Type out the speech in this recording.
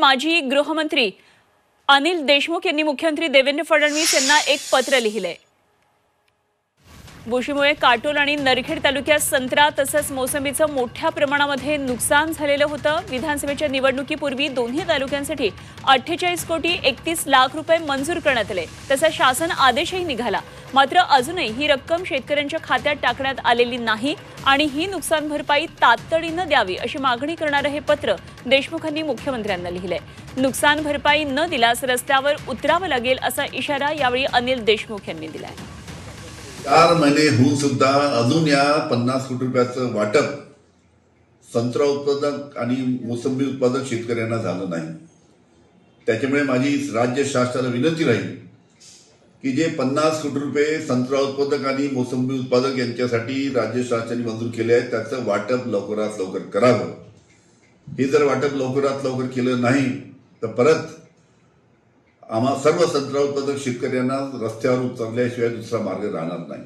माजी गृहमंत्री अनिल देशमुख यांनी मुख्यमंत्री देवेंद्र फडणवीस यांना एक पत्र लिहिलंय। बुरशीमुळे काटोल आणि नरखेड तालुक्यात संत्रा तसंच मोसंबीचं मोठ्या प्रमाणामध्ये नुकसान झालेलं होतं। विधानसभेच्या निवडणुकीपूर्वी दोन्ही तालुक्यांसाठी 48 कोटी 31 लाख रुपये मंजूर करण्यात आले। तसा शासन आदेशही निघाला, मात्र अजूनही ही रक्कम शेतकऱ्यांच्या खात्यात टाकण्यात आलेली नाही आणि ही नुकसान भरपाई तातडीने द्यावी अशी मागणी करणारे हे पत्र देशमुखांनी मुख्यमंत्र्यांना लिहिलंय। नुकसान भरपाई न दिल्यास रस्त्यावर उतरावं लागेल असा इशारा यावेळी अनिल देशमुख यांनी दिलाय। 4 महिने होऊन सुद्धा अजून या 50 कोटी रुपयाचं वाटप संत्रा उत्पादक आणि मोसंबी उत्पादक शेतकऱ्यांना झालं नाही। त्याच्यामुळे माझी राज्य शासनाला विनंती राहील की जे 50 कोटी रुपये संत्रा उत्पादक आणि मोसंबी उत्पादक यांच्यासाठी राज्य शासनाने मंजूर केले आहे त्याचं वाटप लवकरात लवकर करावं। हे जर वाटप लवकरात लवकर केलं नाही तर परत आम्हा सर्व संत्रा उत्पादक शेतकऱ्यांना रस्त्यावर उतरल्याशिवाय दुसरा मार्ग राहणार नाही।